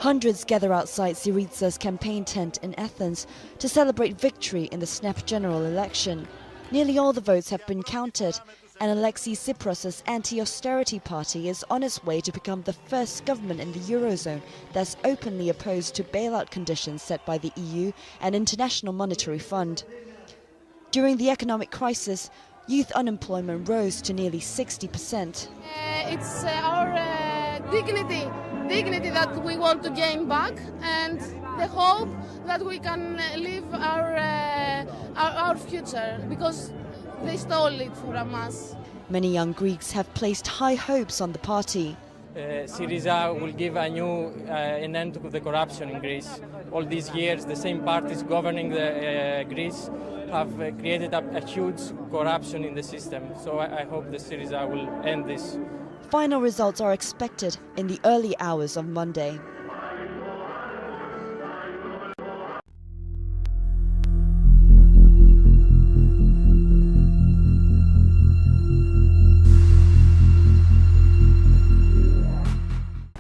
Hundreds gather outside Syriza's campaign tent in Athens to celebrate victory in the snap general election. Nearly all the votes have been counted, and Alexis Tsipras's anti-austerity party is on its way to become the first government in the Eurozone that's openly opposed to bailout conditions set by the EU and International Monetary Fund. During the economic crisis, youth unemployment rose to nearly 60%. It's our dignity that we want to gain back, and the hope that we can live our future, because they stole it from us. Many young Greeks have placed high hopes on the party. Syriza will give an end to the corruption in Greece. All these years, the same parties governing Greece have created a huge corruption in the system. So I hope the Syriza will end this. Final results are expected in the early hours of Monday.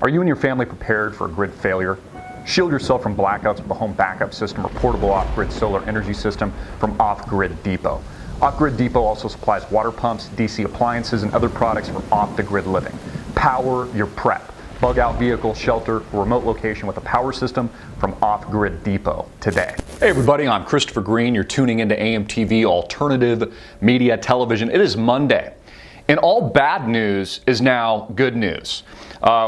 Are you and your family prepared for a grid failure? Shield yourself from blackouts with a home backup system or portable off-grid solar energy system from Off-Grid Depot. Off-Grid Depot also supplies water pumps, DC appliances, and other products for off-the-grid living. Power your prep. Bug out vehicle, shelter, or remote location with a power system from Off-Grid Depot today. Hey everybody, I'm Christopher Green. You're tuning into AMTV Alternative Media Television. It is Monday, and all bad news is now good news.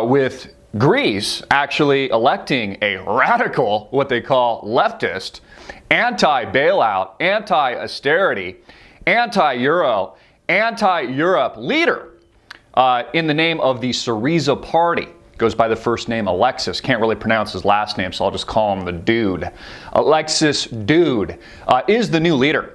With Greece actually electing a radical, what they call leftist, anti-bailout, anti-austerity, anti-Euro, anti-Europe leader in the name of the Syriza party. Goes by the first name Alexis. Can't really pronounce his last name, so I'll just call him the Dude. Alexis Dude is the new leader.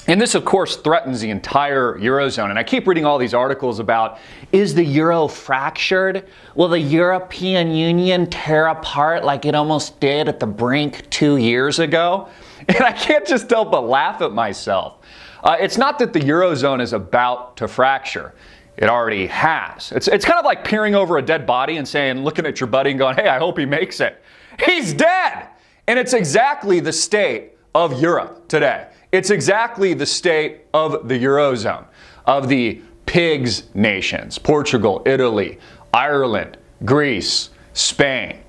And this, of course, threatens the entire Eurozone. And I keep reading all these articles about, is the Euro fractured? Will the European Union tear apart like it almost did at the brink 2 years ago? And I can't just help but laugh at myself. It's not that the Eurozone is about to fracture. It already has. It's kind of like peering over a dead body and saying, looking at your buddy and going, hey, I hope he makes it. He's dead! And it's exactly the state of Europe today. It's exactly the state of the Eurozone, of the pigs nations, Portugal, Italy, Ireland, Greece, Spain.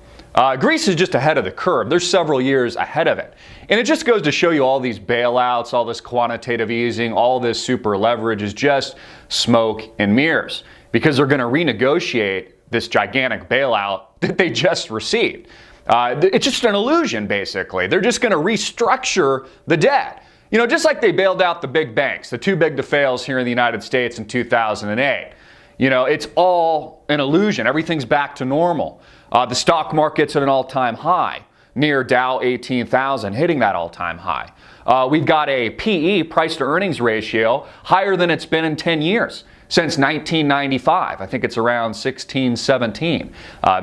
Greece is just ahead of the curve. They're several years ahead of it. And it just goes to show you all these bailouts, all this quantitative easing, all this super leverage is just smoke and mirrors, because they're going to renegotiate this gigantic bailout that they just received. It's just an illusion, basically. They're just going to restructure the debt. You know, just like they bailed out the big banks, the too big to fails here in the United States in 2008. You know, it's all an illusion. Everything's back to normal. The stock market's at an all-time high, near Dow 18,000, hitting that all-time high. We've got a PE, price to earnings ratio, higher than it's been in 10 years. Since 1995, I think it's around 16, 17,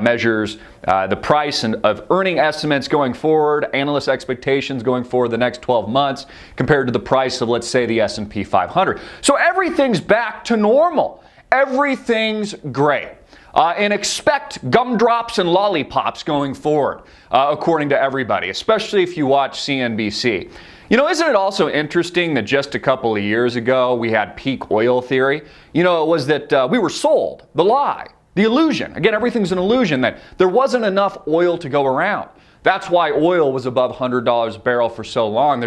measures the price of earning estimates going forward, analyst expectations going forward the next 12 months compared to the price of, let's say, the S&P 500. So everything's back to normal. Everything's great. And expect gumdrops and lollipops going forward, according to everybody, especially if you watch CNBC. You know, isn't it also interesting that just a couple of years ago we had peak oil theory? You know, it was that we were sold the lie, the illusion. Again, everything's an illusion that there wasn't enough oil to go around. That's why oil was above $100 a barrel for so long.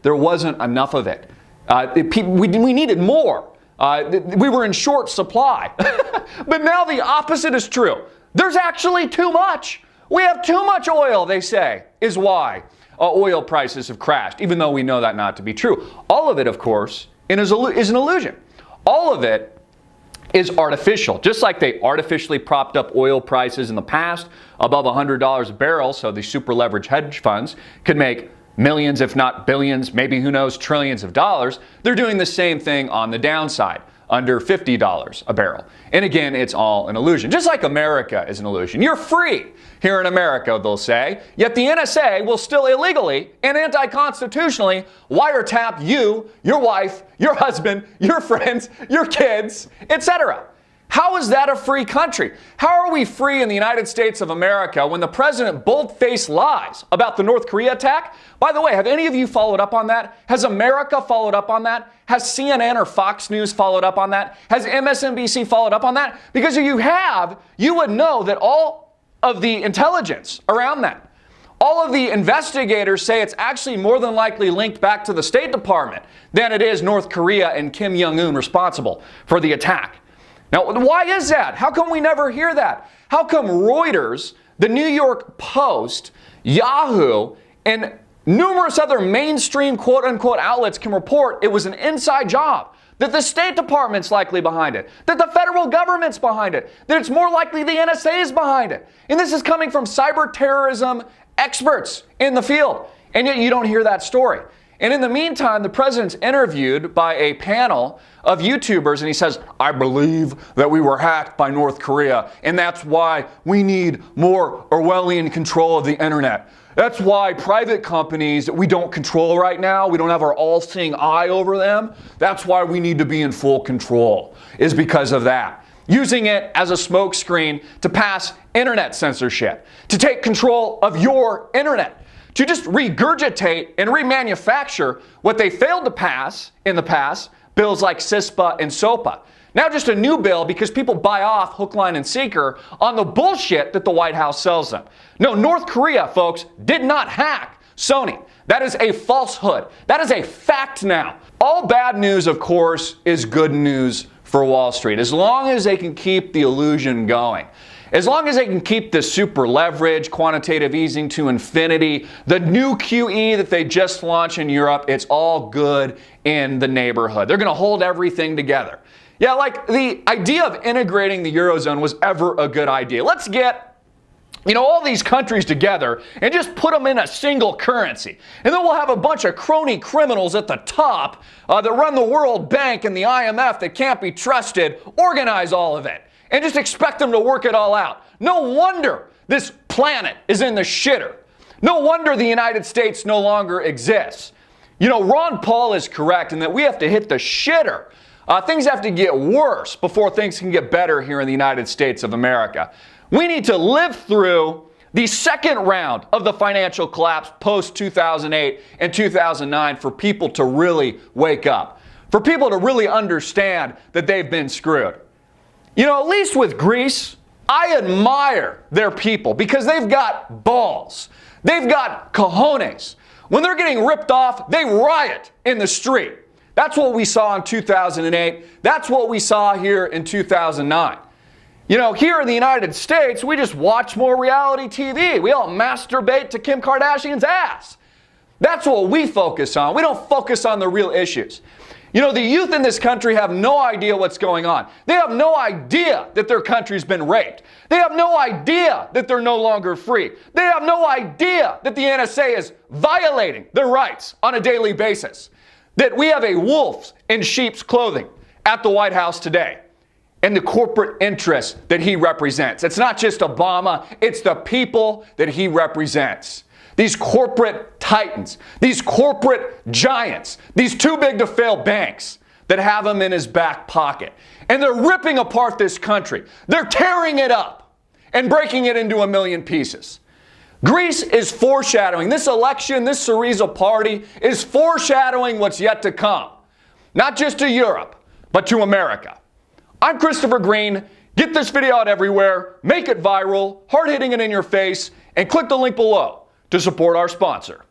There wasn't enough of it. We needed more. We were in short supply. But now the opposite is true. There's actually too much. We have too much oil, they say, is why oil prices have crashed, even though we know that not to be true. All of it, of course, is an illusion. All of it is artificial. Just like they artificially propped up oil prices in the past above $100 a barrel, so the super leveraged hedge funds could make millions, if not billions, maybe who knows, trillions of dollars. They're doing the same thing on the downside, under $50 a barrel. And again, it's all an illusion. Just like America is an illusion. You're free here in America, they'll say, yet the NSA will still illegally and anti-constitutionally wiretap you, your wife, your husband, your friends, your kids, etc. How is that a free country? How are we free in the United States of America when the president bold-faced lies about the North Korea attack? By the way, have any of you followed up on that? Has America followed up on that? Has CNN or Fox News followed up on that? Has MSNBC followed up on that? Because if you have, you would know that all of the intelligence around that, all of the investigators say it's actually more than likely linked back to the State Department than it is North Korea and Kim Jong-un responsible for the attack. Now, why is that? How come we never hear that? How come Reuters, the New York Post, Yahoo, and numerous other mainstream quote-unquote outlets can report it was an inside job, that the State Department's likely behind it, that the federal government's behind it, that it's more likely the NSA is behind it? And this is coming from cyber terrorism experts in the field, and yet you don't hear that story. And in the meantime, the president's interviewed by a panel of YouTubers, and he says, I believe that we were hacked by North Korea, and that's why we need more Orwellian control of the internet. That's why private companies that we don't control right now, we don't have our all-seeing eye over them, that's why we need to be in full control, is because of that. Using it as a smokescreen to pass internet censorship, to take control of your internet, to just regurgitate and remanufacture what they failed to pass in the past, bills like CISPA and SOPA. Now just a new bill because people buy off hook, line, and sinker on the bullshit that the White House sells them. No, North Korea, folks, did not hack Sony. That is a falsehood. That is a fact now. All bad news, of course, is good news for Wall Street, as long as they can keep the illusion going. As long as they can keep the super leverage, quantitative easing to infinity, the new QE that they just launched in Europe, it's all good in the neighborhood. They're going to hold everything together. Yeah, like the idea of integrating the Eurozone was ever a good idea. Let's get, all these countries together and just put them in a single currency. And then we'll have a bunch of crony criminals at the top that run the World Bank and the IMF that can't be trusted, organize all of it, and just expect them to work it all out. No wonder this planet is in the shitter. No wonder the United States no longer exists. Ron Paul is correct in that we have to hit the shitter. Things have to get worse before things can get better here in the United States of America. We need to live through the second round of the financial collapse post-2008 and 2009 for people to really wake up, for people to really understand that they've been screwed. At least with Greece, I admire their people because they've got balls. They've got cojones. When they're getting ripped off, they riot in the street. That's what we saw in 2008. That's what we saw here in 2009. Here in the United States, we just watch more reality TV. We all masturbate to Kim Kardashian's ass. That's what we focus on. We don't focus on the real issues. The youth in this country have no idea what's going on. They have no idea that their country's been raped. They have no idea that they're no longer free. They have no idea that the NSA is violating their rights on a daily basis. That we have a wolf in sheep's clothing at the White House today. And the corporate interests that he represents. It's not just Obama, it's the people that he represents. These corporate titans, these corporate giants, these too big to fail banks that have him in his back pocket. And they're ripping apart this country. They're tearing it up and breaking it into a million pieces. Greece is foreshadowing, this election, this Syriza party is foreshadowing what's yet to come. Not just to Europe, but to America. I'm Christopher Green. Get this video out everywhere, make it viral, hard-hitting it in your face, and click the link below to support our sponsor.